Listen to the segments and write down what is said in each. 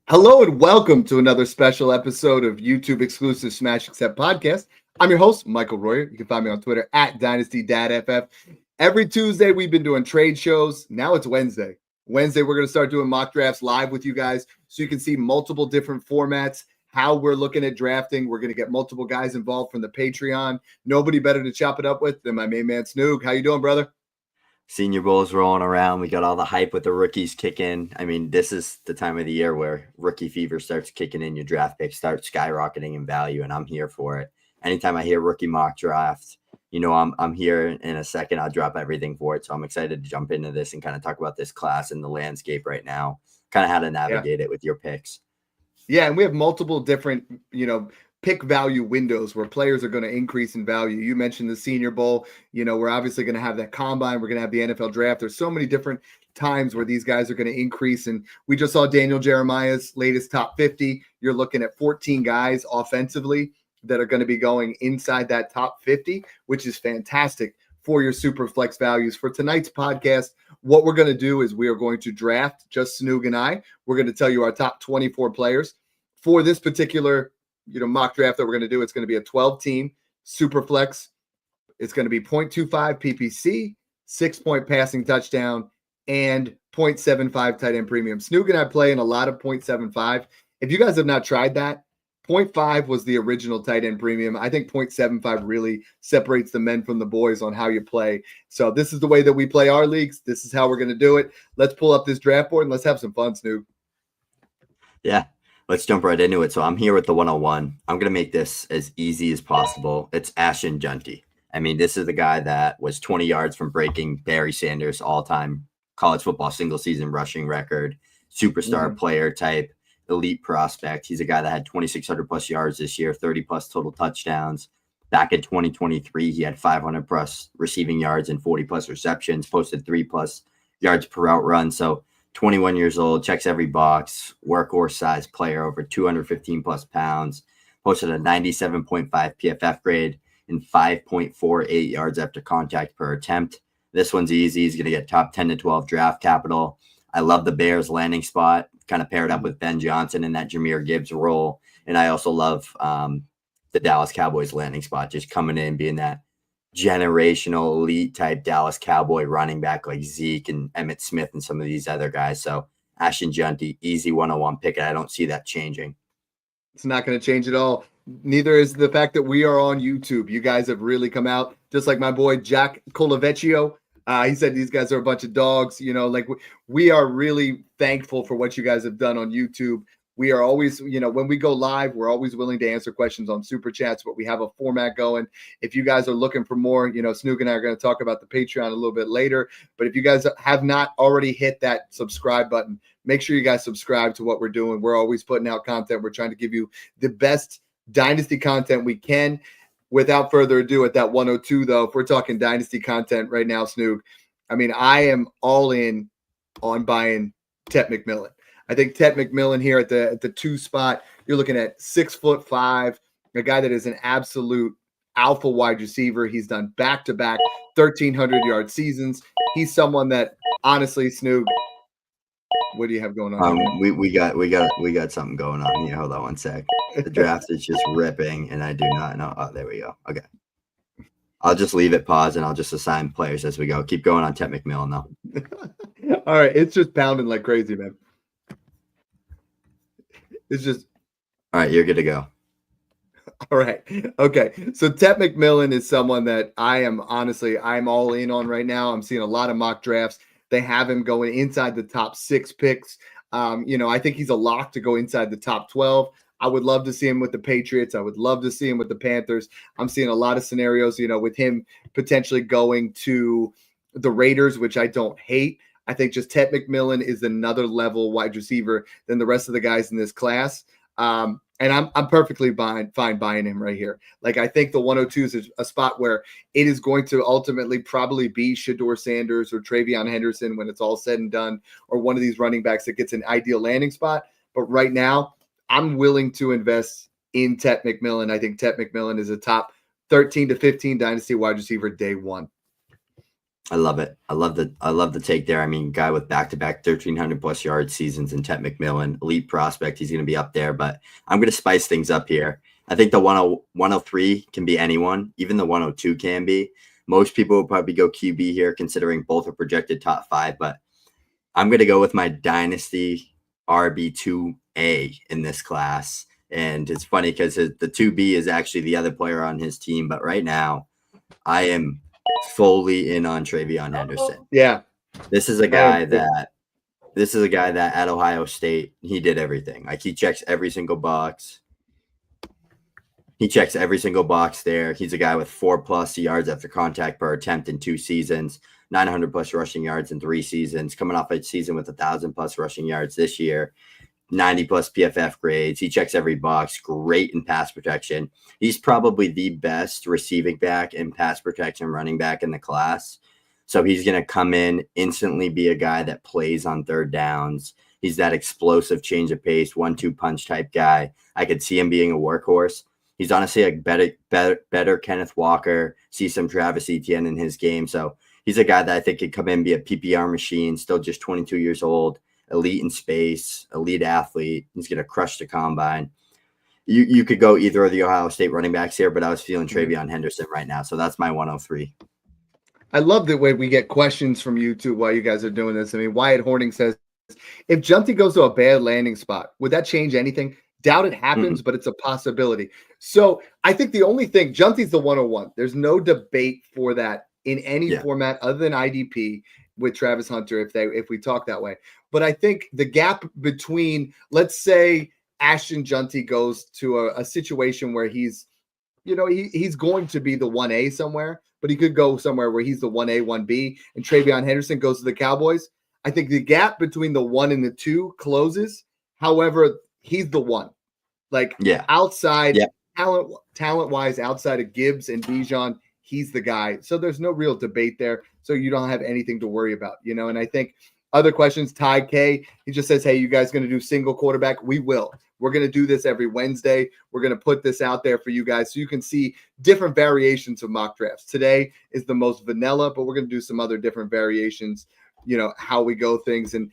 Hello and welcome to another special episode of YouTube exclusive Smash Accept podcast. I'm your host, Michael Royer. You can find me on Twitter at DynastyDadFF. Every Tuesday, we've been doing trade shows. Now it's Wednesday. Wednesday, we're going to start doing mock drafts live with you guys so you can see multiple different formats, how we're looking at drafting. We're going to get multiple guys involved from the Patreon. Nobody better to chop it up with than my main man, Snoog. How you doing, brother? Senior Bowl's rolling around. We got all the hype with the rookies kicking. I mean, this is the time of the year where rookie fever starts kicking in. Your draft picks start skyrocketing in value, and I'm here for it. Anytime I hear rookie mock draft, I'm here in a second. I'll drop everything for it. So I'm excited to jump into this and kind of talk about this class and the landscape right now, kind of how to navigate it with your picks. Yeah, and we have multiple different, pick value windows where players are going to increase in value. You mentioned the Senior Bowl. We're obviously going to have that combine. We're going to have the NFL draft. There's so many different times where these guys are going to increase. And we just saw Daniel Jeremiah's latest top 50. You're looking at 14 guys offensively that are going to be going inside that top 50, which is fantastic for your Superflex values. For tonight's podcast, what we're going to do is we are going to draft, just Snoog and I. We're going to tell you our top 24 players. For this particular mock draft that we're going to do, it's going to be a 12-team Superflex. It's going to be 0.25 PPC, 6-point passing touchdown, and 0.75 tight end premium. Snoog and I play in a lot of 0.75. If you guys have not tried that, 0.5 was the original tight end premium. I think 0.75 really separates the men from the boys on how you play. So this is the way that we play our leagues. This is how we're going to do it. Let's pull up this draft board and let's have some fun, Snoog. Yeah. Let's jump right into it. So I'm here with the 101. I'm going to make this as easy as possible. It's Ashton Junty. I mean, this is the guy that was 20 yards from breaking Barry Sanders' all-time college football single-season rushing record, superstar player type, elite prospect. He's a guy that had 2,600-plus yards this year, 30-plus total touchdowns. Back in 2023, he had 500-plus receiving yards and 40-plus receptions, posted 3-plus yards per route run. So 21 years old, checks every box, workhorse size player, over 215 plus pounds, posted a 97.5 PFF grade and 5.48 yards after contact per attempt. This one's easy. He's going to get top 10 to 12 draft capital. I love the Bears landing spot, kind of paired up with Ben Johnson in that Jahmyr Gibbs role. And I also love the Dallas Cowboys landing spot, just coming in, being that generational elite type Dallas Cowboy running back like Zeke and Emmitt Smith and some of these other guys. So Ashton Junty, easy 101 pick, and I don't see that changing. It's not going to change at all. Neither is the fact that we are on YouTube. You guys have really come out, just like my boy Jack Colavecchio. He said these guys are a bunch of dogs. We are really thankful for what you guys have done on YouTube. We are always, when we go live, we're always willing to answer questions on Super Chats, but we have a format going. If you guys are looking for more, Snoog and I are going to talk about the Patreon a little bit later. But if you guys have not already hit that subscribe button, make sure you guys subscribe to what we're doing. We're always putting out content. We're trying to give you the best Dynasty content we can. Without further ado, at that 102, though, if we're talking Dynasty content right now, Snoog, I mean, I am all in on buying Tet McMillan. I think Tet McMillan here at the 2 spot, you're looking at 6'5", a guy that is an absolute alpha wide receiver. He's done back-to-back 1,300-yard seasons. He's someone that, honestly, Snoog, what do you have going on? We got something going on here. Hold on one sec. The draft is just ripping, and I do not know. Oh, there we go. Okay. I'll just leave it pause, and I'll just assign players as we go. Keep going on Tet McMillan, though. All right. It's just pounding like crazy, man. It's just all right. You're good to go. All right. Okay. So Tet McMillan is someone that I'm all in on right now. I'm seeing a lot of mock drafts. They have him going inside the top 6 picks. I think he's a lock to go inside the top 12. I would love to see him with the Patriots. I would love to see him with the Panthers. I'm seeing a lot of scenarios, with him potentially going to the Raiders, which I don't hate. I think just Tet McMillan is another level wide receiver than the rest of the guys in this class. And I'm perfectly fine buying him right here. Like, I think the 102 is a spot where it is going to ultimately probably be Shedeur Sanders or Travion Henderson when it's all said and done, or one of these running backs that gets an ideal landing spot. But right now, I'm willing to invest in Tet McMillan. I think Tet McMillan is a top 13 to 15 dynasty wide receiver day one. I love it. I love the take there. I mean, guy with back-to-back 1,300 plus yard seasons and Ted McMillan, elite prospect. He's going to be up there, but I'm going to spice things up here. I think the 103 can be anyone, even the 102 can be. Most people will probably go QB here, considering both are projected top 5, but I'm going to go with my Dynasty RB2A in this class. And it's funny because the 2B is actually the other player on his team, but right now I am fully in on Travion Henderson. Yeah. This is a guy that at Ohio State, he did everything. Like he checks every single box. He checks every single box there. He's a guy with 4+ yards after contact per attempt in 2 seasons, 900 plus rushing yards in 3 seasons, coming off a season with 1,000+ rushing yards this year, 90+ PFF grades. He checks every box, great in pass protection. He's probably the best receiving back and pass protection running back in the class. So he's going to come in, instantly be a guy that plays on third downs. He's that explosive change of pace, 1-2 punch type guy. I could see him being a workhorse. He's honestly a better Kenneth Walker, see some Travis Etienne in his game. So he's a guy that I think could come in, be a PPR machine, still just 22 years old, elite in space, elite athlete. He's going to crush the combine. You could go either of the Ohio State running backs here, but I was feeling Travion Henderson right now. So that's my 103. I love the way we get questions from you too while you guys are doing this. I mean, Wyatt Horning says, if Junty goes to a bad landing spot, would that change anything? Doubt it happens, but it's a possibility. So I think the only thing, Junty's the 101. There's no debate for that in any format other than IDP with Travis Hunter, if we talk that way. But I think the gap between, let's say Ashton Junty goes to a situation where he's going to be the 1A somewhere, but he could go somewhere where he's the 1A, 1B, and Travion Henderson goes to the Cowboys. I think the gap between the 1 and the 2 closes. However, he's the 1. Outside, talent-wise, outside of Gibbs and Bijan, he's the guy. So there's no real debate there. So you don't have anything to worry about, And I think other questions, Ty K, he just says, hey, you guys going to do single quarterback? We will. We're going to do this every Wednesday. We're going to put this out there for you guys so you can see different variations of mock drafts. Today is the most vanilla, but we're going to do some other different variations, how we go things. And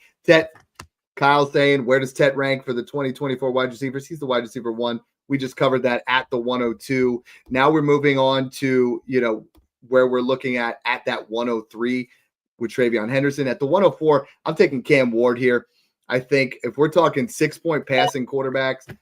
Kyle saying, where does Tet rank for the 2024 wide receivers? He's the wide receiver 1. We just covered that at the 102. Now we're moving on to, where we're looking at that 103 with Travion Henderson. At the 104, I'm taking Cam Ward here. I think if we're talking 6-point passing quarterbacks,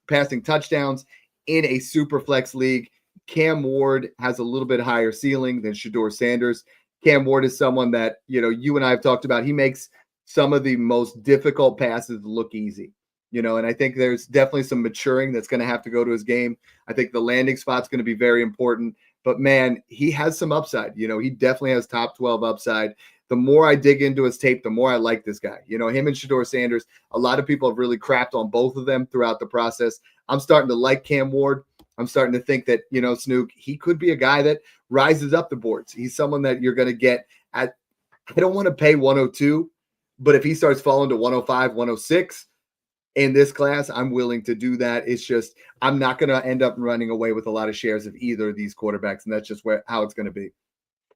passing touchdowns in a Superflex league, Cam Ward has a little bit higher ceiling than Shedeur Sanders. Cam Ward is someone that, you and I have talked about. He makes some of the most difficult passes look easy, and I think there's definitely some maturing that's going to have to go to his game. I think the landing spot's going to be very important, but man, he has some upside. He definitely has top 12 upside. The more I dig into his tape, the more I like this guy. Him and Shedeur Sanders, a lot of people have really crapped on both of them throughout the process. I'm starting to like Cam Ward. I'm starting to think that, Snoog, he could be a guy that rises up the boards. He's someone that you're going to get at, I don't want to pay 102, but if he starts falling to 105, 106 in this class, I'm willing to do that. It's just, I'm not going to end up running away with a lot of shares of either of these quarterbacks. And that's just how it's going to be.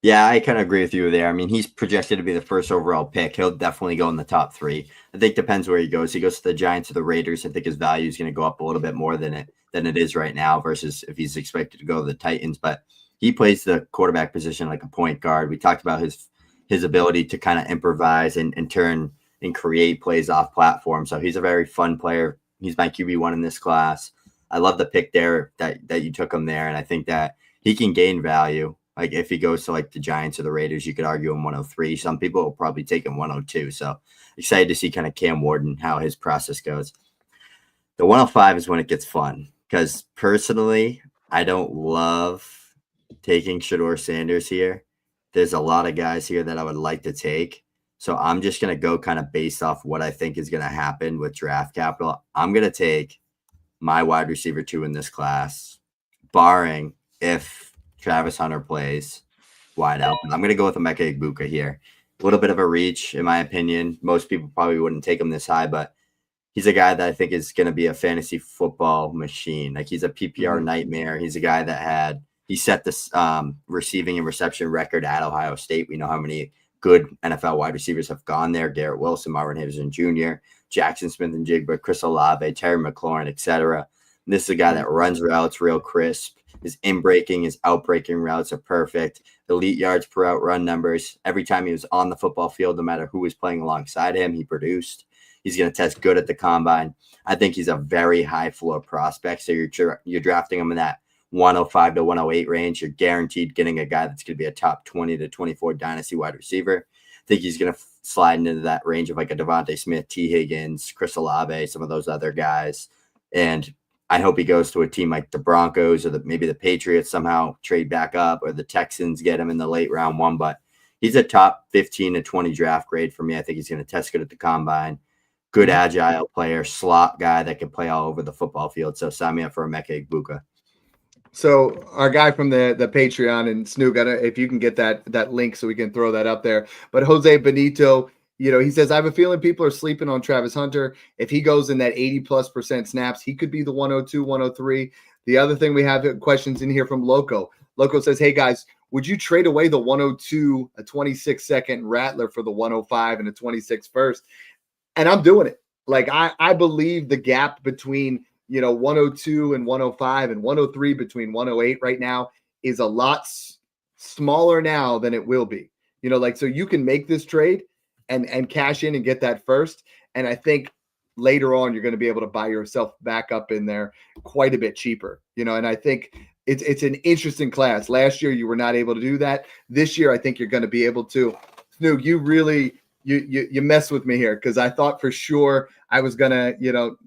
Yeah, I kind of agree with you there. I mean, he's projected to be the first overall pick. He'll definitely go in the top 3. I think depends where he goes. He goes to the Giants or the Raiders. I think his value is going to go up a little bit more than it is right now versus if he's expected to go to the Titans. But he plays the quarterback position like a point guard. We talked about his ability to kind of improvise and turn and create plays off platform. So he's a very fun player. He's my QB1 in this class. I love the pick there that you took him there. And I think that he can gain value. Like if he goes to like the Giants or the Raiders, you could argue him 103. Some people will probably take him 102. So excited to see kind of Cam Ward and how his process goes. The 105 is when it gets fun because personally, I don't love taking Shedeur Sanders here. There's a lot of guys here that I would like to take. So I'm just going to go kind of based off what I think is going to happen with draft capital. I'm going to take my wide receiver 2 in this class, barring if Travis Hunter plays wide open. I'm going to go with Emeka Egbuka here. A little bit of a reach, in my opinion. Most people probably wouldn't take him this high, but he's a guy that I think is going to be a fantasy football machine. Like he's a PPR nightmare. He's a guy that had He set this receiving and reception record at Ohio State. We know how many good NFL wide receivers have gone there. Garrett Wilson, Marvin Harrison Jr., Jackson Smith and Jigba, Chris Olave, Terry McLaurin, etc. This is a guy that runs routes real crisp. His in-breaking, his out-breaking routes are perfect. Elite yards per out run numbers. Every time he was on the football field, no matter who was playing alongside him, he produced. He's going to test good at the combine. I think he's a very high floor prospect. So you're drafting him in that 105 to 108 range. You're guaranteed getting a guy that's going to be a top 20 to 24 dynasty wide receiver. I think he's going to slide into that range of like a Devontae Smith, T. Higgins, Chris Olave, some of those other guys. And I hope he goes to a team like the Broncos or maybe the Patriots somehow trade back up, or the Texans get him in the late round one. But he's a top 15 to 20 draft grade for me. I think he's going to test good at the combine. Good agile player, slot guy that can play all over the football field. So sign me up for Emeka Egbuka. So our guy from the Patreon, and Snoog, if you can get that link so we can throw that up there. But Jose Benito, he says, I have a feeling people are sleeping on Travis Hunter. If he goes in that 80+% snaps, he could be the 102, 103. The other thing, we have questions in here from Loco. Loco says, hey guys, would you trade away the 102, a 26 second Rattler for the 105 and a 26 first? And I'm doing it. Like I believe the gap between 102 and 105 and 103 between 108 right now is a lot smaller now than it will be. So you can make this trade and cash in and get that first. And I think later on you're going to be able to buy yourself back up in there quite a bit cheaper. And I think it's an interesting class. Last year you were not able to do that. This year I think you're going to be able to. Snoog, you really you mess with me here, because I thought for sure I was gonna,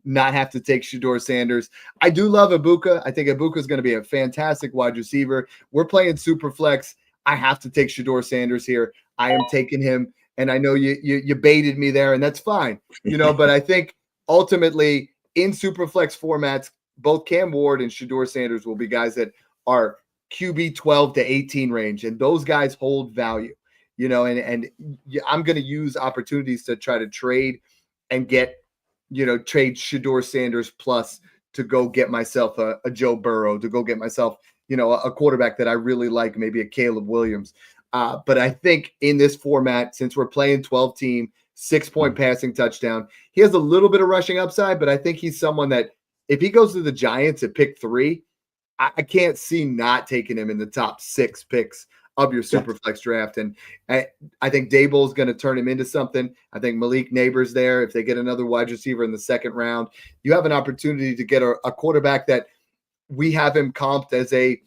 not have to take Shedeur Sanders. I do love Egbuka. I think Ibuka is going to be a fantastic wide receiver. We're playing Superflex. I have to take Shedeur Sanders here. I am taking him, and I know you baited me there, and that's fine. But I think ultimately in Superflex formats, both Cam Ward and Shedeur Sanders will be guys that are QB 12 to 18 range, and those guys hold value. And I'm going to use opportunities to try to trade and get, trade Shedeur Sanders plus to go get myself a Joe Burrow, to go get myself, a quarterback that I really like, maybe a Caleb Williams. But I think in this format, since we're playing 12 team, 6-point passing touchdown, he has a little bit of rushing upside, but I think he's someone that if he goes to the Giants at pick 3, I can't see not taking him in the top 6 picks of your Superflex draft. And I think Daboll's going to turn him into something. I think Malik Neighbors there, if they get another wide receiver in the second round, you have an opportunity to get a quarterback that we have him comped as a,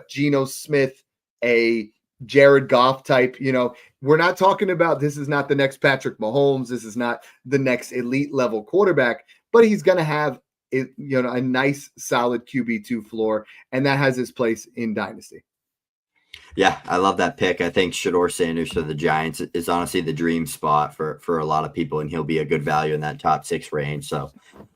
Geno Smith, a Jared Goff type. We're not talking about, this is not the next Patrick Mahomes. This is not the next elite level quarterback, but he's going to have a nice solid QB2 floor. And that has his place in Dynasty. Yeah, I love that pick. I think Shedeur Sanders for the Giants is honestly the dream spot for a lot of people, and he'll be a good value in that top 6 range. So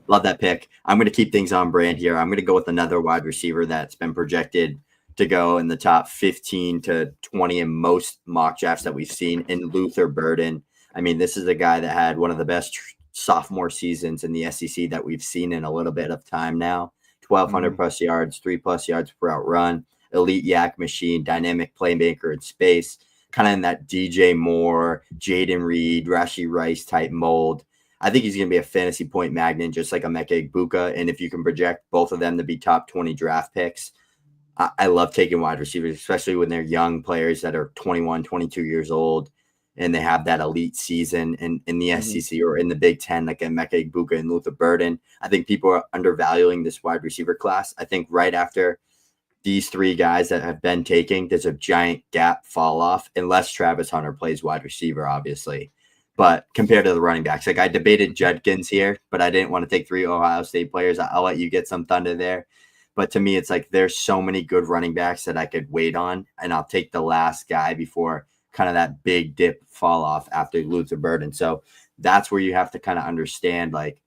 love that pick. I'm going to keep things on brand here. I'm going to go with another wide receiver that's been projected to go in the top 15 to 20 in most mock drafts that we've seen, in Luther Burden. I mean, this is a guy that had one of the best sophomore seasons in the SEC that we've seen in a little bit of time now. 1,200 plus yards, 3+ yards per out run. Elite yak machine, dynamic playmaker in space, kind of in that DJ Moore, Jaden Reed, Rashee Rice type mold. I think he's going to be a fantasy point magnet, just like Emeka Egbuka. And if you can project both of them to be top 20 draft picks, I love taking wide receivers, especially when they're young players that are 21, 22 years old, and they have that elite season in the SEC or in the Big Ten, like Emeka Egbuka and Luther Burden. I think people are undervaluing this wide receiver class. I think right after these 3 guys that have been taking, there's a giant gap fall off, unless Travis Hunter plays wide receiver, obviously. But compared to the running backs, like I debated Judkins here, but I didn't want to take 3 Ohio State players. I'll let you get some thunder there. But to me, it's like there's so many good running backs that I could wait on, and I'll take the last guy before kind of that big dip fall off after Luther Burden. So that's where you have to kind of understand, like,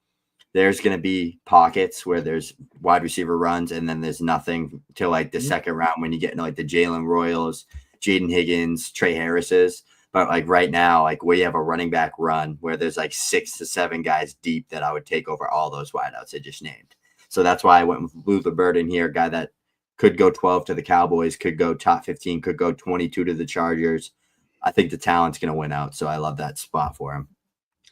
there's going to be pockets where there's wide receiver runs, and then there's nothing till like the second round when you get into like the Jalen Royals, Jaden Higgins, Trey Harris's. But like right now, like where you have a running back run where there's like 6 to 7 guys deep that I would take over all those wideouts I just named. So that's why I went with Luther Burden here, a guy that could go 12 to the Cowboys, could go top 15, could go 22 to the Chargers. I think the talent's going to win out, so I love that spot for him.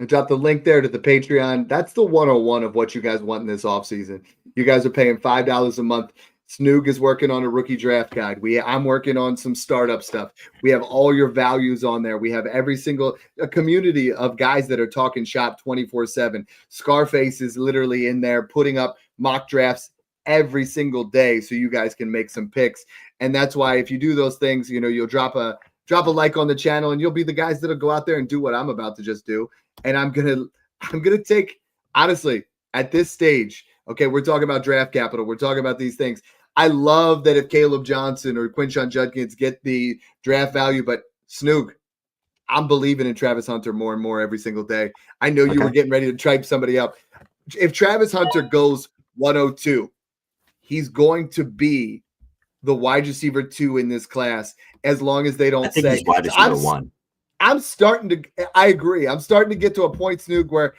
I dropped the link there to the Patreon. That's the 101 of what you guys want in this offseason. You guys are paying $5 a month. Snoog is working on a rookie draft guide. I'm working on some startup stuff. We have all your values on there. We have every single a community of guys that are talking shop 24/7. Scarface is literally in there putting up mock drafts every single day so you guys can make some picks. And that's why if you do those things, you'll drop a like on the channel and you'll be the guys that'll go out there and do what I'm about to just do. And I'm gonna take, honestly, at this stage, okay, we're talking about draft capital. We're talking about these things. I love that if Caleb Johnson or Quinshon Judkins get the draft value, but Snoog, I'm believing in Travis Hunter more and more every single day. I know you were getting ready to tripe somebody up. If Travis Hunter goes 102, he's going to be the wide receiver 2 in this class as long as they don't say he's wide receiver 1. I agree. I'm starting to get to a point, Snoog, where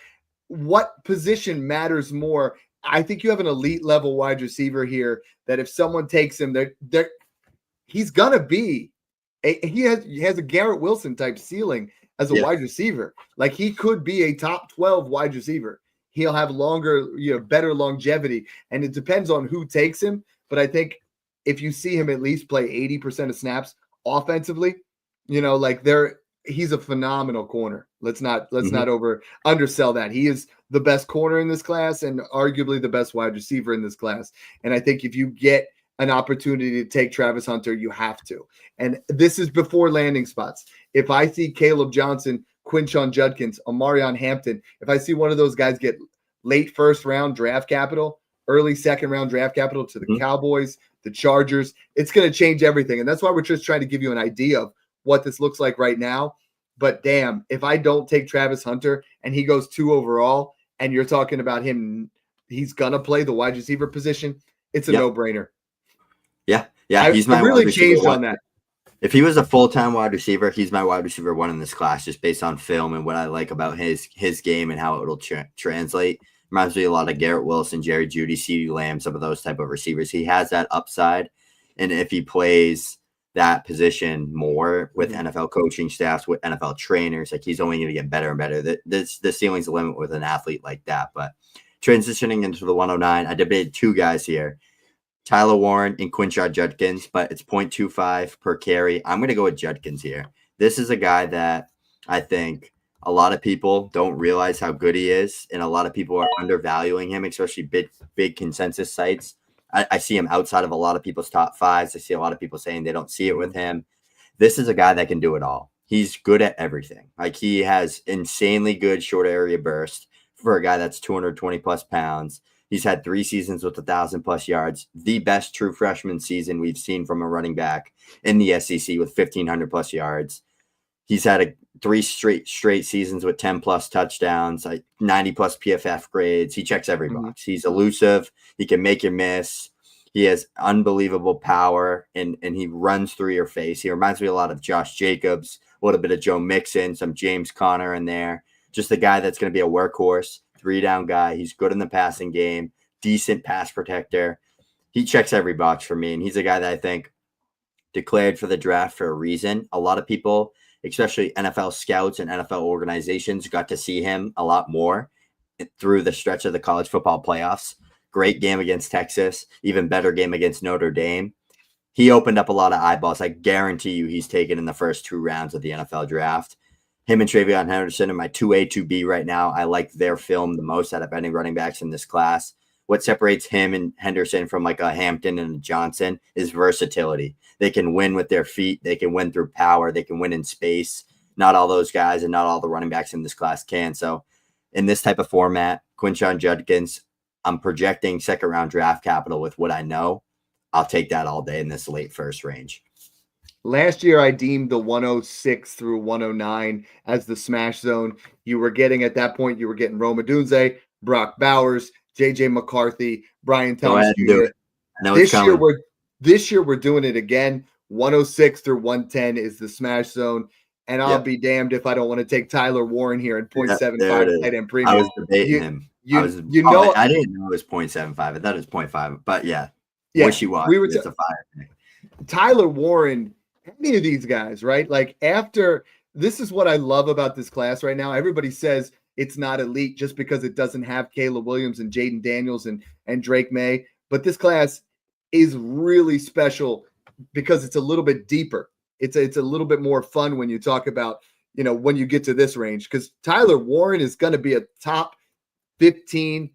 what position matters more. I think you have an elite level wide receiver here that if someone takes him, he's gonna be he has a Garrett Wilson type ceiling as a wide receiver. Like he could be a top 12 wide receiver. He'll have longer, better longevity, and it depends on who takes him. But I think if you see him at least play 80% of snaps offensively, he's a phenomenal corner. Let's not undersell that. He is the best corner in this class and arguably the best wide receiver in this class. And I think if you get an opportunity to take Travis Hunter, you have to. And this is before landing spots. If I see Caleb Johnson, Quinshon Judkins, Omarion Hampton, if I see one of those guys get late first round draft capital, early second round draft capital to the Cowboys, the Chargers, it's going to change everything. And that's why we're just trying to give you an idea of what this looks like right now. But damn, if I don't take Travis Hunter and he goes 2 overall and you're talking about him, he's going to play the wide receiver position, it's a no-brainer. Yeah. He's my really wide receiver changed one. on that. If he was a full-time wide receiver, he's my wide receiver 1 in this class just based on film and what I like about his game and how it'll translate. Reminds me a lot of Garrett Wilson, Jerry Jeudy, CeeDee Lamb, some of those type of receivers. He has that upside. And if he plays that position more with NFL coaching staffs, with NFL trainers, like he's only going to get better and better. The ceiling's the limit with an athlete like that. But transitioning into the 109, I debated 2 guys here, Tyler Warren and Quinshon Judkins, but it's 0.25 per carry. I'm going to go with Judkins here. This is a guy that I think a lot of people don't realize how good he is, and a lot of people are undervaluing him, especially big consensus sites. I see him outside of a lot of people's top 5s. I see a lot of people saying they don't see it with him. This is a guy that can do it all. He's good at everything. Like he has insanely good short area burst for a guy that's 220 plus pounds. He's had 3 seasons with 1,000 plus yards, the best true freshman season we've seen from a running back in the SEC with 1,500 plus yards. He's had 3 straight seasons with 10 plus touchdowns, like 90 plus PFF grades. He checks every box. He's elusive. He can make you miss. He has unbelievable power, and he runs through your face. He reminds me a lot of Josh Jacobs, a little bit of Joe Mixon, some James Conner in there. Just a guy that's going to be a workhorse, 3-down guy. He's good in the passing game, decent pass protector. He checks every box for me, and he's a guy that I think declared for the draft for a reason. A lot of people, especially NFL scouts and NFL organizations, got to see him a lot more through the stretch of the college football playoffs. Great game against Texas, even better game against Notre Dame. He opened up a lot of eyeballs. I guarantee you he's taken in the first 2 rounds of the NFL draft. Him and TreVeyon Henderson are my 2A, 2B right now. I like their film the most out of any running backs in this class. What separates him and Henderson from like a Hampton and a Johnson is versatility. They can win with their feet. They can win through power. They can win in space. Not all those guys and not all the running backs in this class can. So in this type of format, Quinshon Judkins, I'm projecting second-round draft capital with what I know. I'll take that all day in this late first range. Last year, I deemed the 106 through 109 as the smash zone. You were getting, at that point, Rome Odunze, Brock Bowers, J.J. McCarthy, Brian Thomas Jr. This year, we're doing it again. 106 through 110 is the smash zone. And I'll be damned if I don't want to take Tyler Warren here at 0.75 tight end premium. I was debating him. I didn't know it was 0.75. I thought it was 0.5, but yeah. Yeah, Wishy-washy. we were It's a fire pick. Tyler Warren, any of these guys, right? Like after this is what I love about this class right now. Everybody says it's not elite just because it doesn't have Caleb Williams and Jaden Daniels and Drake May, but this class is really special because it's a little bit deeper. It's a little bit more fun when you talk about, when you get to this range, because Tyler Warren is going to be a top 15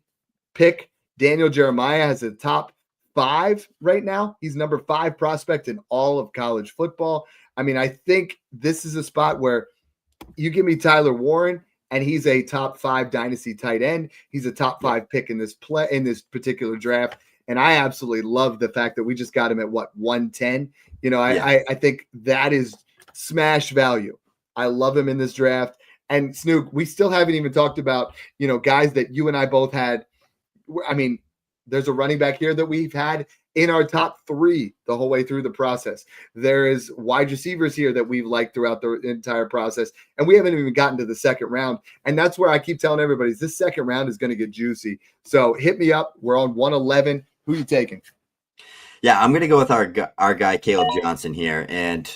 pick. Daniel Jeremiah has a top 5 right now. He's number 5 prospect in all of college football. I mean, I think this is a spot where you give me Tyler Warren and he's a top 5 dynasty tight end. He's a top 5 pick in this particular draft. And I absolutely love the fact that we just got him at 110. I think that is smash value. I love him in this draft. And Snoog, we still haven't even talked about, guys that you and I both had. I mean, there's a running back here that we've had in our top 3 the whole way through the process. There is wide receivers here that we've liked throughout the entire process, and we haven't even gotten to the second round. And that's where I keep telling everybody this second round is going to get juicy. So hit me up. We're on 111. Who are you taking? Yeah, I'm going to go with our guy, Caleb Johnson here. And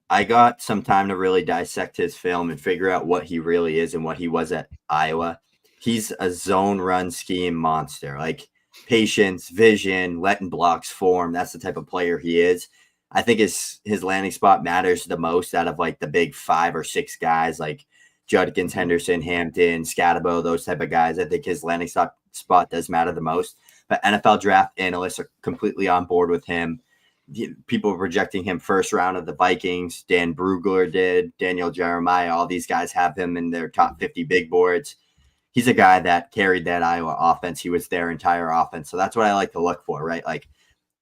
I got some time to really dissect his film and figure out what he really is and what he was at Iowa. He's a zone run scheme monster, like patience, vision, letting blocks form. That's the type of player he is. I think his landing spot matters the most out of like the big 5 or 6 guys like Judkins, Henderson, Hampton, Scatabo, those type of guys. I think his landing spot does matter the most. But NFL draft analysts are completely on board with him. People are projecting him first round of the Vikings. Dan Brugler did, Daniel Jeremiah. All these guys have him in their top 50 big boards. He's a guy that carried that Iowa offense. He was their entire offense. So that's what I like to look for, right? Like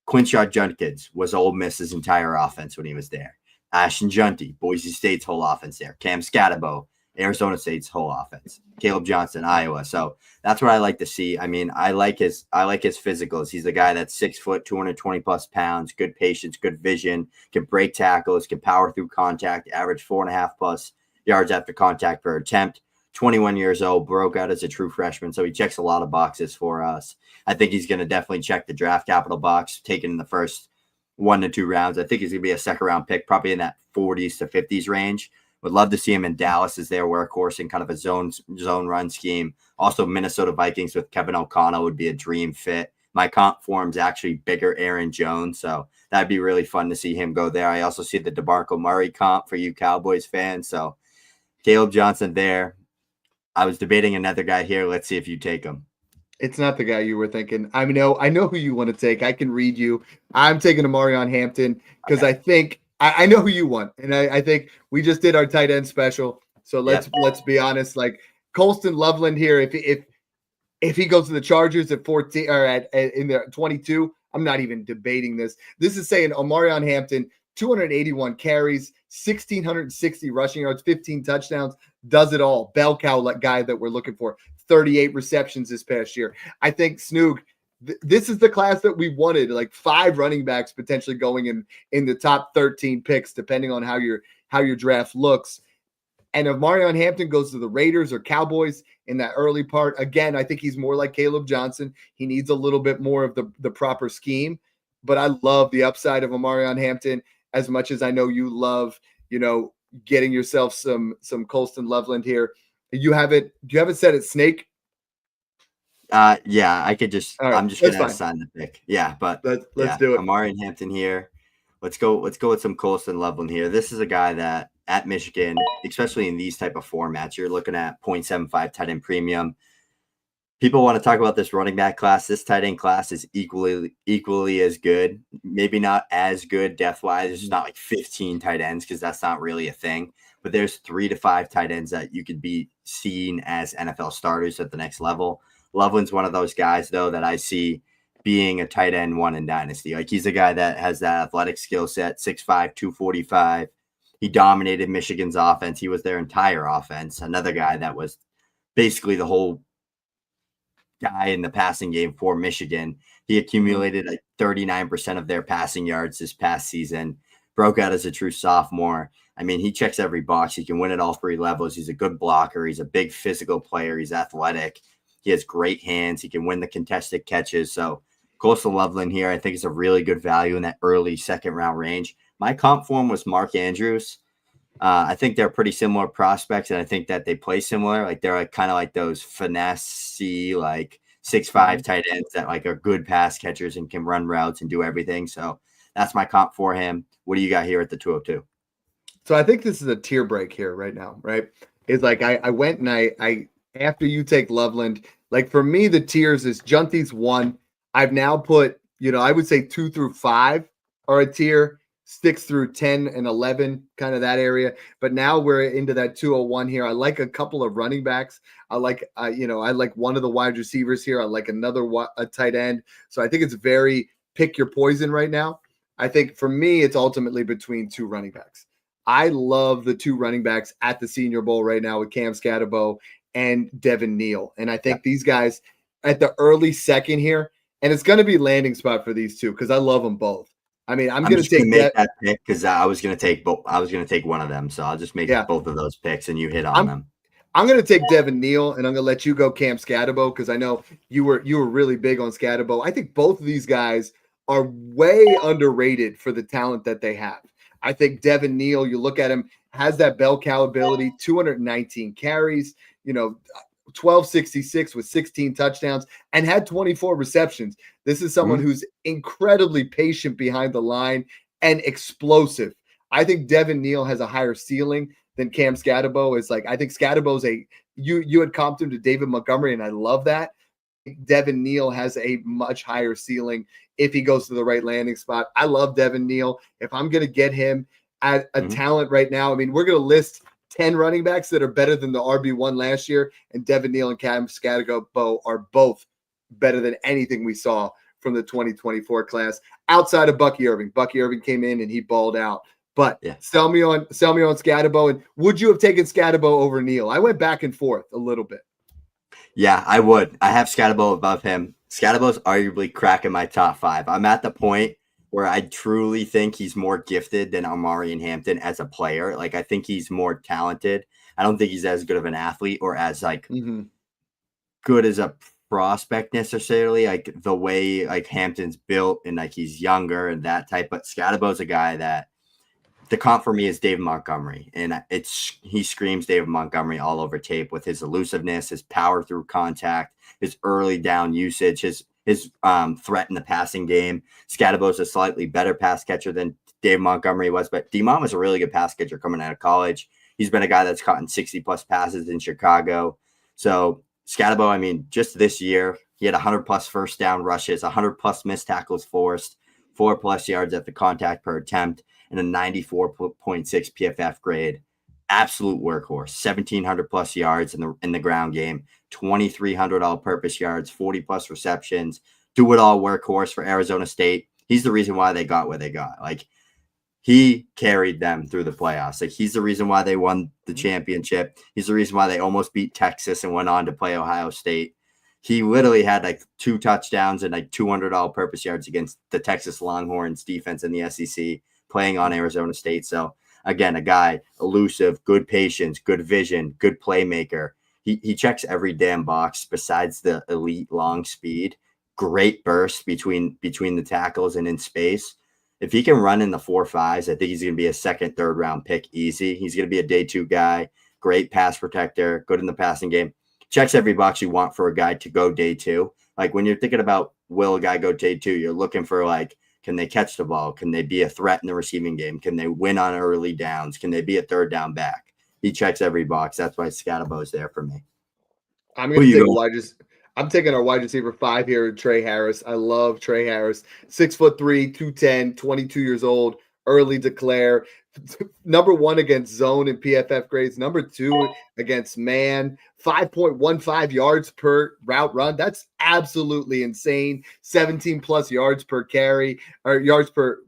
Quinshon Judkins was Ole Miss's entire offense when he was there. Ashton Junty, Boise State's whole offense there. Cam Scatabo, Arizona State's whole offense. Caleb Johnson, Iowa. So that's what I like to see. I mean, I like his physicals. He's a guy that's 6 foot, 220 plus pounds, good patience, good vision, can break tackles, can power through contact, average 4.5 plus yards after contact per attempt. 21 years old, broke out as a true freshman. So he checks a lot of boxes for us. I think he's going to definitely check the draft capital box, taken in the first 1 to 2 rounds. I think he's going to be a second round pick, probably in that 40s to 50s range. Would love to see him in Dallas as their workhorse in kind of a zone run scheme. Also, Minnesota Vikings with Kevin O'Connell would be a dream fit. My comp for him is actually bigger Aaron Jones, so that'd be really fun to see him go there. I also see the DeMarco Murray comp for you Cowboys fans. So Caleb Johnson there. I was debating another guy here. Let's see if you take him. It's not the guy you were thinking. I know who you want to take. I can read you. I'm taking Omarion Hampton because I think I know who you want, and I think we just did our tight end special. So let's be honest. Like Colston Loveland here, if he goes to the Chargers at 14 or in the 22, I'm not even debating this. This is saying Omarion Hampton, 281 carries, 1,660 rushing yards, 15 touchdowns, does it all. Bell cow guy that we're looking for, 38 receptions this past year. I think Snoog, this is the class that we wanted, like 5 running backs potentially going in the top 13 picks, depending on how your draft looks. And if Omarion Hampton goes to the Raiders or Cowboys in that early part, again, I think he's more like Caleb Johnson. He needs a little bit more of the proper scheme. But I love the upside of Omarion Hampton as much as I know you love, getting yourself some Colston Loveland here. Do you have it set at Snake? Yeah, I could just. Right, I'm just gonna assign the pick. Yeah, but let's do it. Omarion Hampton here. Let's go with some Colston Loveland here. This is a guy that at Michigan, especially in these type of formats, you're looking at 0.75 tight end premium. People want to talk about this running back class. This tight end class is equally as good. Maybe not as good depth-wise. There's not like 15 tight ends because that's not really a thing. But there's 3 to 5 tight ends that you could be seen as NFL starters at the next level. Loveland's one of those guys, though, that I see being a tight end 1 in Dynasty. Like he's a guy that has that athletic skill set, 6'5", 245. He dominated Michigan's offense. He was their entire offense. Another guy that was basically the whole guy in the passing game for Michigan. He accumulated like 39% of their passing yards this past season, broke out as a true sophomore. I mean, he checks every box. He can win at all 3 levels. He's a good blocker. He's a big physical player. He's athletic. He has great hands. He can win the contested catches. So Coastal Loveland here, I think, is a really good value in that early second round range. My comp for him was Mark Andrews. I think they're pretty similar prospects, and I think that they play similar. Like they're like kind of like those finesse-y, like 6'5" tight ends that like are good pass catchers and can run routes and do everything. So that's my comp for him. What do you got here at the 202? So I think this is a tier break here right now, right? It's like I went and I after you take Loveland, like for me, the tiers is Junty's 1. I've now put, I would say 2 through 5 are a tier, 6 through 10 and 11, kind of that area. But now we're into that 201 here. I like a couple of running backs. I like, I like one of the wide receivers here. I like a tight end. So I think it's very pick your poison right now. I think for me, it's ultimately between 2 running backs. I love the 2 running backs at the Senior Bowl right now with Cam Scatterbo and Devin Neal. And I think these guys at the early second here, and it's going to be landing spot for these two because I love them both. I mean, I'm going to take that pick because I was going to take both. I was going to take one of them, so I'll just make both of those picks, and you hit on them. I'm going to take Devin Neal, and I'm going to let you go Cam Scatterbo because I know you were really big on Scatterbo. I think both of these guys are way underrated for the talent that they have. I think Devin Neal, you look at him, has that bell cow ability, 219 carries, 1266 with 16 touchdowns and had 24 receptions. This is someone who's incredibly patient behind the line and explosive. I think Devin Neal has a higher ceiling than Cam Scatterbo is. Like, I think Scatterbo's you had comped him to David Montgomery, and I love that. Devin Neal has a much higher ceiling if he goes to the right landing spot. I love Devin Neal. If I'm going to get him at a talent right now, I mean, we're going to list 10 running backs that are better than the RB1 last year, and Devin Neal and Cam Scatterbo are both better than anything we saw from the 2024 class outside of Bucky Irving. Bucky Irving came in and he balled out. But sell me on Scatterbo. And would you have taken Scatterbo over Neal? I went back and forth a little bit. Yeah, I would. I have Scatterbo above him. Scatterbo's arguably cracking my top 5. I'm at the point where I truly think he's more gifted than Omarion Hampton as a player. Like, I think he's more talented. I don't think he's as good of an athlete or as like good as a prospect necessarily. Like the way like Hampton's built and like he's younger and that type. But Scatterbo's a guy that the comp for me is David Montgomery, and he screams David Montgomery all over tape with his elusiveness, his power through contact, his early down usage, his threat in the passing game. Scatterbo's a slightly better pass catcher than David Montgomery was, but D-Mont was a really good pass catcher coming out of college. He's been a guy that's caught in 60-plus passes in Chicago. So Scatterbo, I mean, just this year, he had 100-plus first down rushes, 100-plus missed tackles forced, 4+ yards at the contact per attempt, and a 94.6 PFF grade. Absolute workhorse. 1,700+ yards in the ground game, 2,300 all-purpose yards, 40+ receptions. Do it all workhorse for Arizona State. He's the reason why they got where they got. Like, he carried them through the playoffs. Like, he's the reason why they won the championship. He's the reason why they almost beat Texas and went on to play Ohio State. He literally had like 2 touchdowns and like 200 all-purpose yards against the Texas Longhorns defense in the SEC, playing on Arizona State. So again, a guy elusive, good patience, good vision, good playmaker. He checks every damn box besides the elite long speed, great burst between the tackles and in space. If he can run in the 4.5s, I think he's going to be a second, third round pick easy. He's going to be a day 2 guy, great pass protector, good in the passing game. Checks every box you want for a guy to go day 2. Like when you're thinking about will a guy go day 2, you're looking for like, can they catch the ball? Can they be a threat in the receiving game? Can they win on early downs? Can they be a third down back? He checks every box. That's why Scatterbo is there for me. I'm going to take I'm taking our wide receiver 5 here, Trey Harris. I love Trey Harris. 6'3", 210, 22 years old, early declare. Number 1 against zone and PFF grades. Number 2 against man. 5.15 yards per route run. That's absolutely insane. 17+ yards per carry or yards per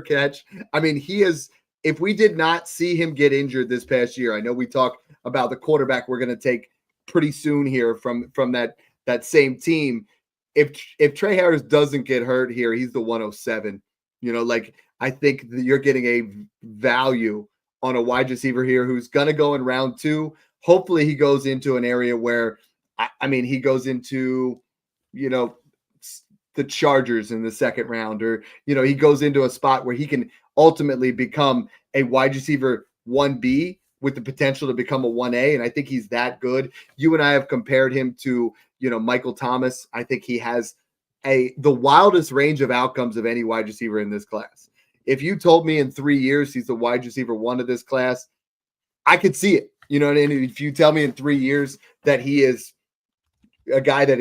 catch. I mean, he is. If we did not see him get injured this past year, I know we talk about the quarterback we're going to take pretty soon here from that same team. If Trey Harris doesn't get hurt here, he's the 107. Like I think that you're getting a value on a wide receiver here who's going to go in round 2. Hopefully he goes into an area where, I mean, he goes into, the the Chargers in the second round, or, he goes into a spot where he can ultimately become a wide receiver 1B with the potential to become a 1A. And I think he's that good. You and I have compared him to, Michael Thomas. I think he has the wildest range of outcomes of any wide receiver in this class. If you told me in 3 years he's the wide receiver 1 of this class, I could see it. You know what I mean? If you tell me in 3 years that he is a guy that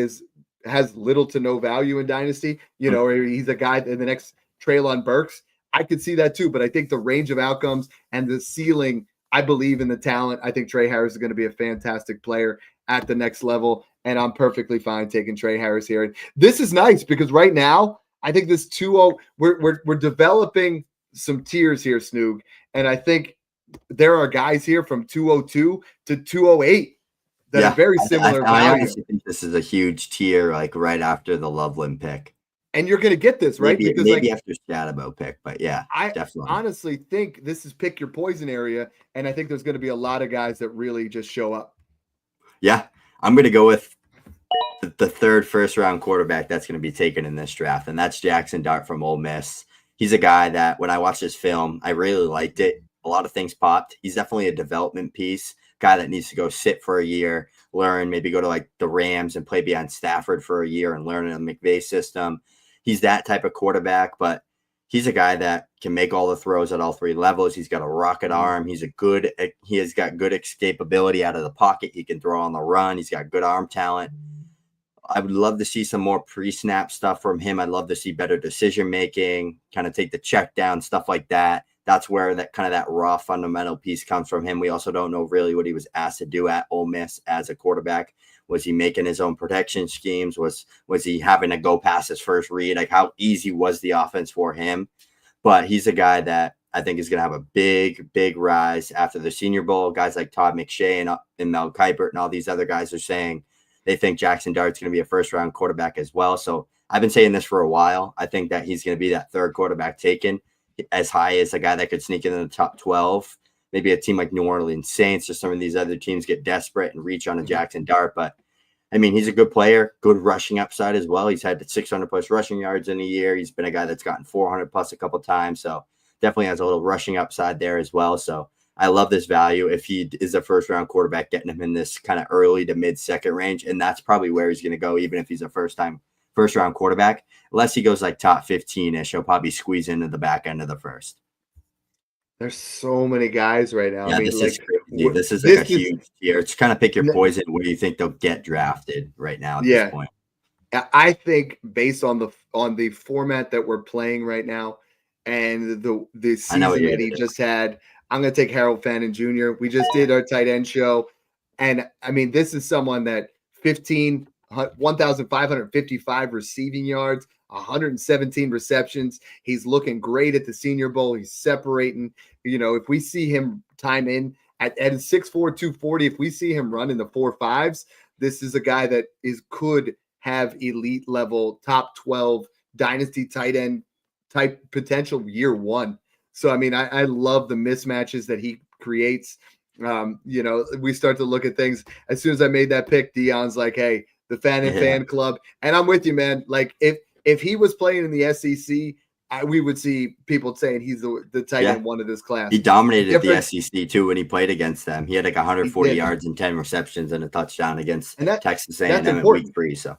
has little to no value in Dynasty, or he's a guy in the next Treylon Burks, I could see that too. But I think the range of outcomes and the ceiling, I believe in the talent. I think Trey Harris is going to be a fantastic player at the next level, and I'm perfectly fine taking Trey Harris here. And this is nice because right now, I think this 2-0, we're developing some tiers here, Snoog, and I think there are guys here from 202 to 208 that are very similar I value. honestly think this is a huge tier, like right after the Loveland pick. And you're going to get this, right? Maybe after Stadabo pick, but yeah, I definitely. honestly think this is pick your poison area, and I think there's going to be a lot of guys that really just show up. Yeah, I'm going to go with the third first-round quarterback that's going to be taken in this draft, and that's Jackson Dart from Ole Miss. He's a guy that when I watched his film, I really liked it. A lot of things popped. He's definitely a development piece, guy that needs to go sit for a year, learn, maybe go to like the Rams and play behind Stafford for a year and learn in the McVay system. He's that type of quarterback, but he's a guy that can make all the throws at all 3 levels. He's got a rocket arm. He has got good escapability out of the pocket. He can throw on the run. He's got good arm talent. I would love to see some more pre-snap stuff from him. I'd love to see better decision-making, kind of take the check down, stuff like that. That's where that raw fundamental piece comes from him. We also don't know really what he was asked to do at Ole Miss as a quarterback. Was he making his own protection schemes? Was he having to go past his first read? Like, how easy was the offense for him? But he's a guy that I think is going to have a big, big rise after the Senior Bowl. Guys like Todd McShay and Mel Kiper and all these other guys are saying they think Jackson Dart's going to be a first-round quarterback as well. So I've been saying this for a while. I think that he's going to be that third quarterback taken, as high as a guy that could sneak in the top 12. Maybe a team like New Orleans Saints or some of these other teams get desperate and reach on a Jackson Dart. But, I mean, he's a good player, good rushing upside as well. He's had 600-plus rushing yards in a year. He's been a guy that's gotten 400-plus a couple times. So definitely has a little rushing upside there as well. So I love this value if he is a first-round quarterback, getting him in this kind of early to mid-second range. And that's probably where he's going to go, even if he's a first-round quarterback. Unless he goes like top 15-ish, he'll probably squeeze into the back end of the first. There's so many guys right now. Yeah, this is crazy. This is like a huge tier. It's kind of pick your poison. Where do you think they'll get drafted right now at this point? I think based on the format that we're playing right now and the season that he just had, I'm going to take Harold Fannin Jr. We just did our tight end show. And, I mean, this is someone that 1,555 receiving yards, 117 receptions. He's looking great at the Senior Bowl. He's separating. If we see him time in at 6'4", 240, if we see him run in the 4.5s, this is a guy that could have elite level, top 12 dynasty tight end type potential year one. So, I mean, I love the mismatches that he creates. We start to look at things. As soon as I made that pick, Dion's like, hey, the fan club. And I'm with you, man. Like, if he was playing in the SEC, we would see people saying he's the tight end one of this class. He dominated the SEC, too, when he played against them. He had like 140 yards and 10 receptions and a touchdown against Texas A&M in week 3. So,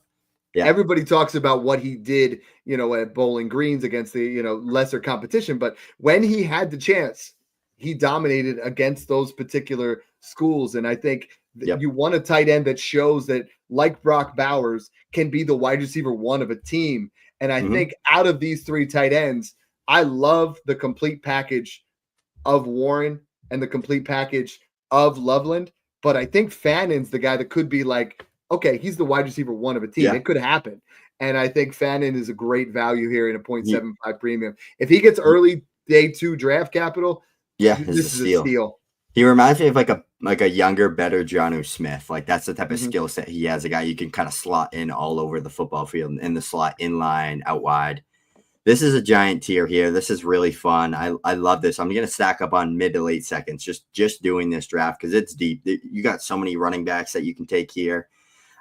yeah. Everybody talks about what he did, at Bowling Greens against the, lesser competition. But when he had the chance, he dominated against those particular schools. And I think you want a tight end that shows that, like Brock Bowers, can be the wide receiver 1 of a team. And I think out of these 3 tight ends, I love the complete package of Warren and the complete package of Loveland. But I think Fannin's the guy that could be like, okay, he's the wide receiver 1 of a team. It could happen. And I think Fannin is a great value here in a 0.75 premium. If he gets early day 2 draft capital, this is a steal. He reminds me of like a younger, better Jonnu Smith. Like, that's the type of skill set he has. A guy you can kind of slot in all over the football field, in the slot, in line, out wide. This is a giant tier here. This is really fun. I love this. I'm going to stack up on mid to late seconds just doing this draft because it's deep. You got so many running backs that you can take here.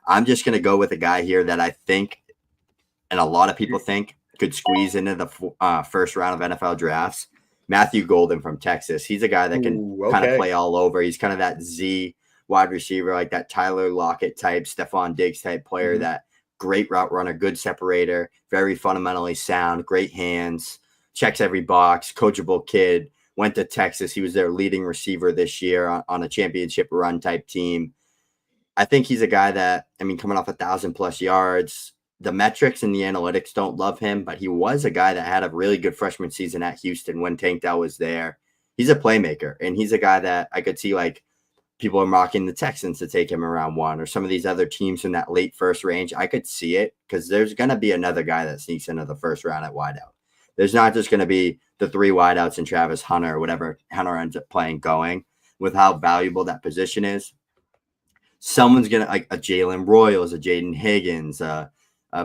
I'm just going to go with a guy here that I think and a lot of people think could squeeze into the first round of NFL drafts. Matthew Golden from Texas. He's a guy that can kind of play all over. He's kind of that Z wide receiver, like that Tyler Lockett type, Stephon Diggs type player, that great route runner, good separator, very fundamentally sound, great hands, checks every box, coachable kid, went to Texas. He was their leading receiver this year on a championship run type team. I think he's a guy that, I mean, coming off 1,000+ yards, the metrics and the analytics don't love him, but he was a guy that had a really good freshman season at Houston when Tank Dell was there. He's a playmaker, and he's a guy that I could see like people are mocking the Texans to take him around 1 or some of these other teams in that late first range. I could see it because there's going to be another guy that sneaks into the first round at wideout. There's not just going to be the 3 wideouts and Travis Hunter or whatever Hunter ends up playing going with how valuable that position is. Someone's going to, like a Jalen Royals, a Jaden Higgins, a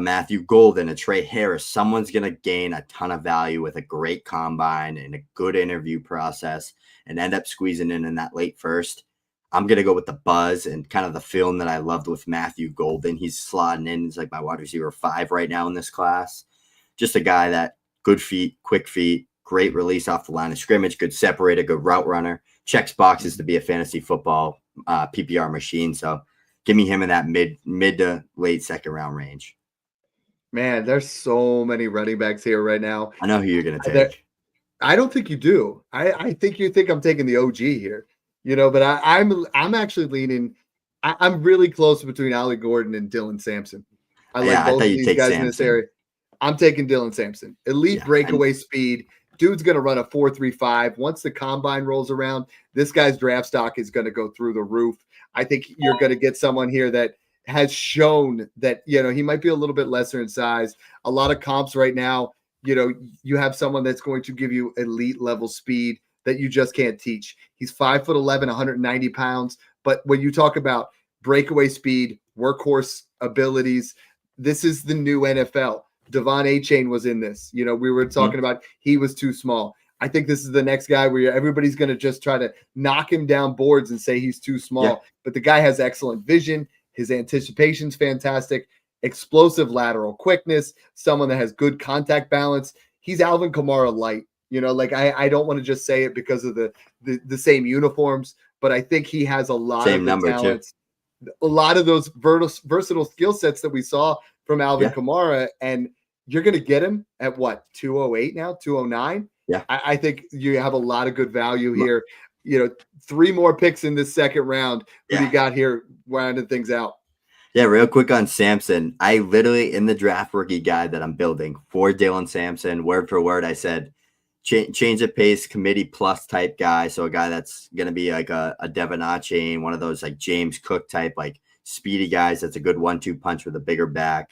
Matthew Golden, a Trey Harris, someone's going to gain a ton of value with a great combine and a good interview process and end up squeezing in that late first. I'm going to go with the buzz and kind of the film that I loved with Matthew Golden. He's slotting in. He's like my wide receiver 5 right now in this class. Just a guy that good feet, quick feet, great release off the line of scrimmage, good separator, good route runner, checks boxes to be a fantasy football PPR machine. So give me him in that mid to late second round range. Man, there's so many running backs here right now. I know who you're going to take. I don't think you do. I think you think I'm taking the OG here, but I'm actually leaning. I'm really close between Ollie Gordon and Dylan Sampson. I like both of these guys Sampson in this area. I'm taking Dylan Sampson. Elite breakaway speed. Dude's going to run a 4.35. Once the combine rolls around, this guy's draft stock is going to go through the roof. I think you're going to get someone here that has shown that, he might be a little bit lesser in size. A lot of comps right now, you have someone that's going to give you elite level speed that you just can't teach. He's 5'11", 190 pounds. But when you talk about breakaway speed, workhorse abilities, this is the new NFL. Devon Achane was in this. We were talking about he was too small. I think this is the next guy where everybody's going to just try to knock him down boards and say he's too small. Yeah. But the guy has excellent vision. His anticipation's fantastic, explosive lateral quickness, someone that has good contact balance. He's Alvin Kamara light. I don't want to just say it because of the same uniforms, but I think he has a lot of the talents, a lot of those versatile skill sets that we saw from Alvin Kamara. And you're going to get him at what, 208 now, 209? Yeah. I think you have a lot of good value here. 3 more picks in this second round. What do you got here rounding things out? Yeah, real quick on Sampson. I literally, in the draft rookie guide that I'm building for Dylan Sampson, word for word, I said, change of pace, committee plus type guy. So a guy that's going to be like a Devon Achane, one of those like James Cook type, like speedy guys. That's a good 1-2 punch with a bigger back.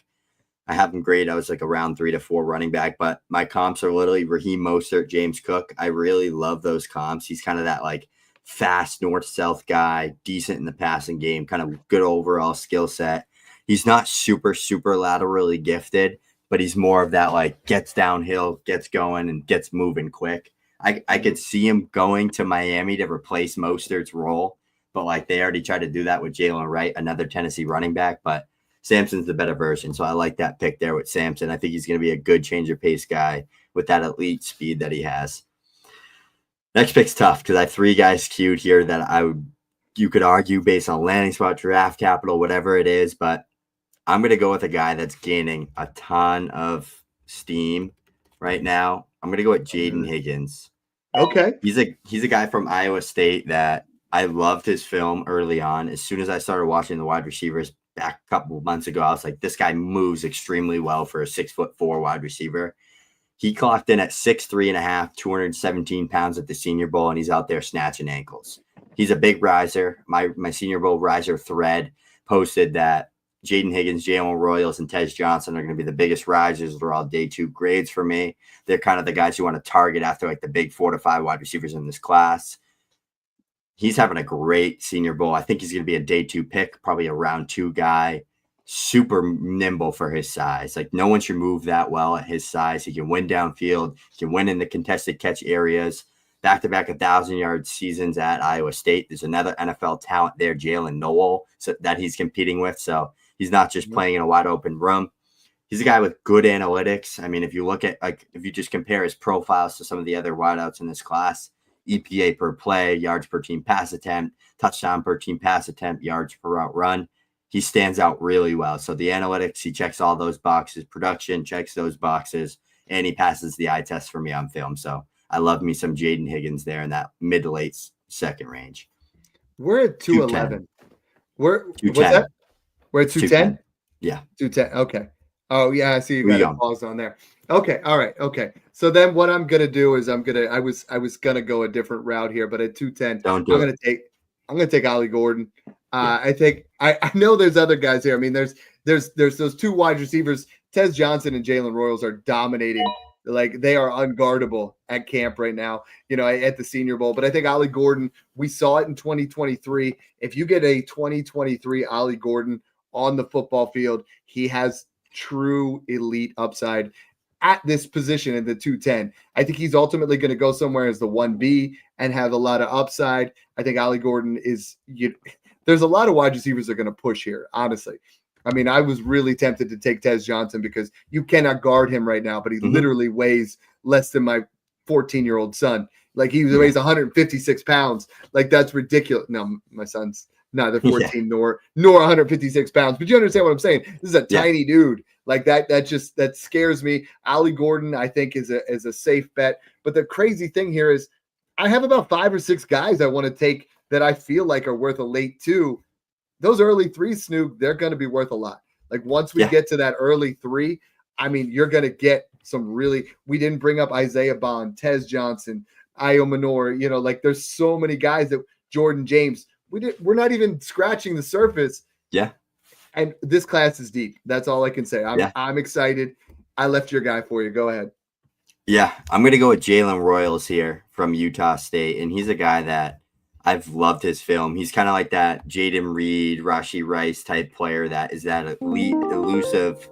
I have him grade. I was like around 3 to 4 running back, but my comps are literally Raheem Mostert, James Cook. I really love those comps. He's kind of that like fast north-south guy, decent in the passing game, kind of good overall skill set. He's not super, super laterally gifted, but he's more of that like gets downhill, gets going, and gets moving quick. I could see him going to Miami to replace Mostert's role, but like they already tried to do that with Jalen Wright, another Tennessee running back, but Sampson's the better version. So I like that pick there with Sampson. I think he's going to be a good change of pace guy with that elite speed that he has. Next pick's tough because I have 3 guys queued here that you could argue based on landing spot, draft capital, whatever it is, but I'm going to go with a guy that's gaining a ton of steam right now. I'm going to go with Jaden Higgins. Okay. He's a guy from Iowa State that I loved his film early on. As soon as I started watching the wide receivers back a couple of months ago, I was like, this guy moves extremely well for a 6'4" wide receiver. He clocked in at 6'3.5", 217 pounds at the Senior Bowl, and he's out there snatching ankles. He's a big riser. My Senior Bowl riser thread posted that Jaden Higgins, Jalen Royals, and Tej Johnson are going to be the biggest risers. They're all day 2 grades for me. They're kind of the guys you want to target after like the big 4 to 5 wide receivers in this class. He's having a great Senior Bowl. I think he's going to be a day 2 pick, probably a round 2 guy. Super nimble for his size. Like no one should move that well at his size. He can win downfield. He can win in the contested catch areas. Back-to-back 1,000-yard seasons at Iowa State. There's another NFL talent there, Jalen Noel, that he's competing with. So he's not just playing in a wide open room. He's a guy with good analytics. I mean, if you look at, like, if you just compare his profiles to some of the other wideouts in this class, EPA per play, yards per team pass attempt, touchdown per team pass attempt, yards per route run, he stands out really well. So the analytics, he checks all those boxes. Production checks those boxes, and he passes the eye test for me on film. So I love me some Jaden Higgins there in that mid to late second range. We're at 211. What's 210. that? We're at 210? Yeah. 210. Okay. Oh, yeah, I see you got a pause on there. Okay. All right. Okay. So then what I'm gonna do is I was gonna go a different route here, but at 210, I'm gonna take Ollie Gordon. I think I know there's other guys here. I mean, there's those two wide receivers, Tez Johnson and Jalen Royals, are dominating. Like, they are unguardable at camp right now, at the Senior Bowl. But I think Ollie Gordon, we saw it in 2023. If you get a 2023 Ollie Gordon on the football field, he has true elite upside at this position in the 210. I think he's ultimately going to go somewhere as the 1B and have a lot of upside. I think Ollie Gordon there's a lot of wide receivers that are going to push here, honestly. I mean, I was really tempted to take Tez Johnson because you cannot guard him right now, but he literally weighs less than my 14-year-old son. Like, he weighs 156 pounds. Like, that's ridiculous. No, my son's neither 14 nor 156 pounds. But you understand what I'm saying? This is a tiny dude. Like, that scares me. Ollie Gordon, I think, is a safe bet. But the crazy thing here is I have about 5 or 6 guys I want to take that I feel like are worth a late 2. Those early 3s, Snoog, they're going to be worth a lot. Like, once we get to that early 3, I mean, you're going to get some really – we didn't bring up Isaiah Bond, Tez Johnson, Io Manor. Like, there's so many guys that – Jordan James. We're not even scratching the surface. Yeah. And this class is deep. That's all I can say. I'm excited. I left your guy for you. Go ahead. Yeah, I'm going to go with Jalen Royals here from Utah State, and he's a guy that I've loved his film. He's kind of like that Jaden Reed, Rashee Rice type player that is that elite, elusive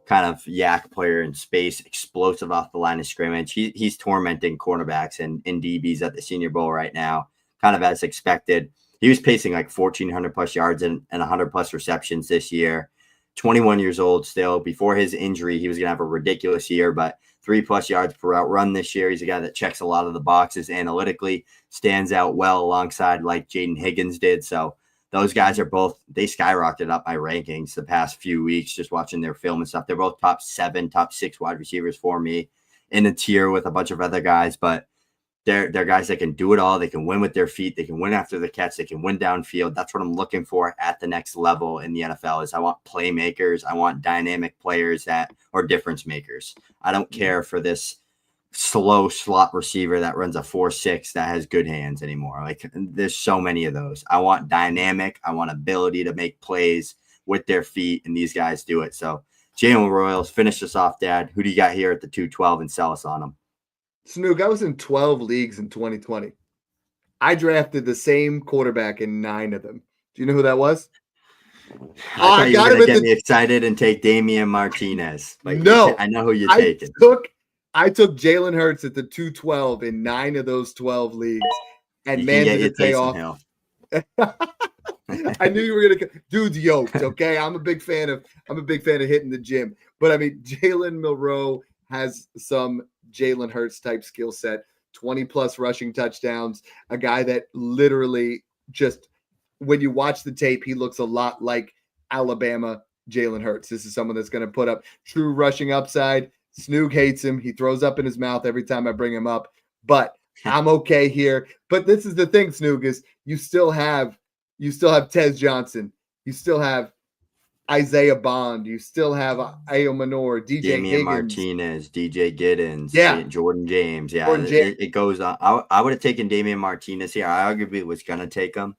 kind of yak player in space, explosive off the line of scrimmage. He's tormenting cornerbacks and DBs at the Senior Bowl right now, kind of as expected. He was pacing like 1,400 plus yards and 100 plus receptions this year. 21 years old still. Before his injury, he was going to have a ridiculous year, but 3+ yards per route run this year. He's a guy that checks a lot of the boxes analytically, stands out well alongside like Jaden Higgins did. So those guys are both, they skyrocketed up my rankings the past few weeks, just watching their film and stuff. They're both top 7, top 6 wide receivers for me in a tier with a bunch of other guys, but they're guys that can do it all. They can win with their feet. They can win after the catch. They can win downfield. That's what I'm looking for at the next level in the NFL is I want playmakers. I want dynamic players that are difference makers. I don't care for this slow slot receiver that runs a 4.6 that has good hands anymore. Like, there's so many of those. I want dynamic. I want ability to make plays with their feet, and these guys do it. So Jalen Royals, finish us off, Dad. Who do you got here at the 212 and sell us on them? Snoog, I was in 12 leagues in 2020. I drafted the same quarterback in 9 of them. Do you know who that was? I got him. Get me excited and take Damian Martinez. Like, no, I know who you're taking. I took Jalen Hurts at the 212 in 9 of those 12 leagues, and man, did it pay off. I knew you were gonna. Dude's yoked. Okay, I'm a big fan of hitting the gym, but I mean, Jalen Milroe has some Jalen Hurts type skill set, 20+ rushing touchdowns, a guy that literally just, when you watch the tape, he looks a lot like Alabama Jalen Hurts. This is someone that's going to put up true rushing upside. Snoog hates him. He throws up in his mouth every time I bring him up, but I'm okay here. But this is the thing, Snoog, is you still have Tez Johnson. You still have Isaiah Bond, you still have Io Manor, DJ Higgins, Martinez, DJ Giddens, Jordan James. It goes on. I would have taken Damian Martinez here. I arguably was gonna take him,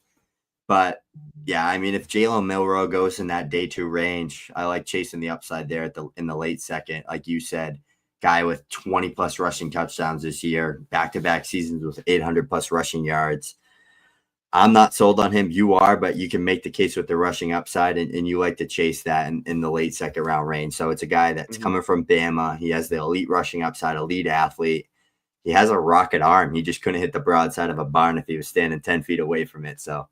but yeah, I mean, if Jalen Milroe goes in that day 2 range, I like chasing the upside there in the late second, like you said. Guy with 20+ rushing touchdowns this year, back-to-back seasons with 800+ rushing yards. I'm not sold on him. You are, but you can make the case with the rushing upside, and you like to chase that in the late second round range. So it's a guy that's coming from Bama. He has the elite rushing upside, elite athlete. He has a rocket arm. He just couldn't hit the broadside of a barn if he was standing 10 feet away from it. So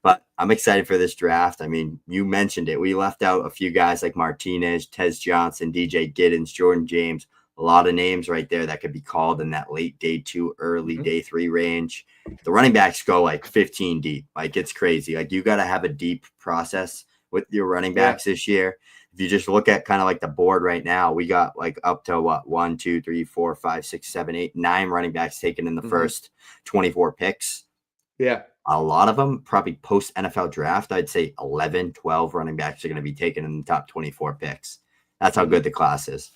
But I'm excited for this draft. I mean, you mentioned it. We left out a few guys like Martinez, Tez Johnson, DJ Giddens, Jordan James, a lot of names right there that could be called in that late day 2, early day 3 range. The running backs go like 15 deep. Like, it's crazy. Like, you got to have a deep process with your running backs this year. If you just look at kind of like the board right now, we got like up to what, 1, 2, 3, 4, 5, 6, 7, 8, 9 running backs taken in the first 24 picks. Yeah. A lot of them probably post NFL draft. I'd say 11, 12 running backs are going to be taken in the top 24 picks. That's how good the class is.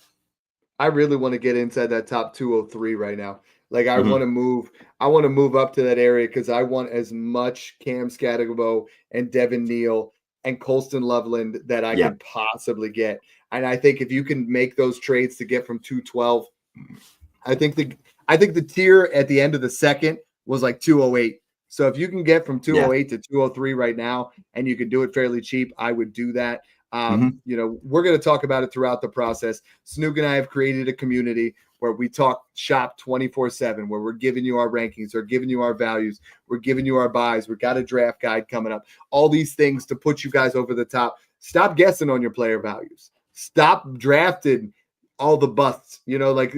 I really want to get inside that top 203 right now. Like, I want to move up to that area because I want as much Cam Scatterbo and Devin Neal and Colston Loveland that I could possibly get. And I think if you can make those trades to get from 212, I think the tier at the end of the second was like 208. So if you can get from 208 to 203 right now, and you can do it fairly cheap, I would do that. You know, we're going to talk about it throughout the process. Snoog and I have created a community where we talk shop 24/7, where we're giving you our rankings, we're giving you our values, we're giving you our buys. We've got a draft guide coming up. All these things to put you guys over the top. Stop guessing on your player values. Stop drafting all the busts. You know, like,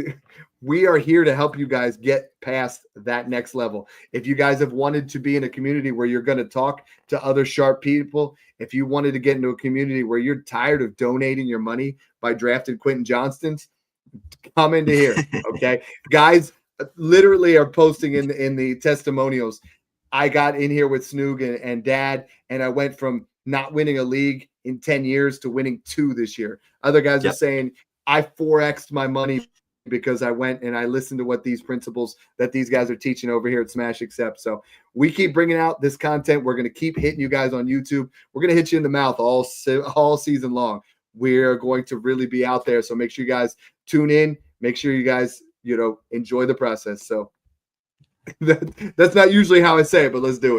we are here to help you guys get past that next level. If you guys have wanted to be in a community where you're going to talk to other sharp people, if you wanted to get into a community where you're tired of donating your money by drafting Quentin Johnstons, come into here. Okay. Guys literally are posting in the testimonials. I got in here with Snoog and Dad, and I went from not winning a league in 10 years to winning 2 this year. Other guys are saying, I 4X'd my money because I went and I listened to what these principles that these guys are teaching over here at Smash Accept. So we keep bringing out this content. We're going to keep hitting you guys on YouTube. We're going to hit you in the mouth all season long. We're going to really be out there. So make sure you guys tune in. Make sure you guys, you know, enjoy the process. So that's not usually how I say it, but let's do it.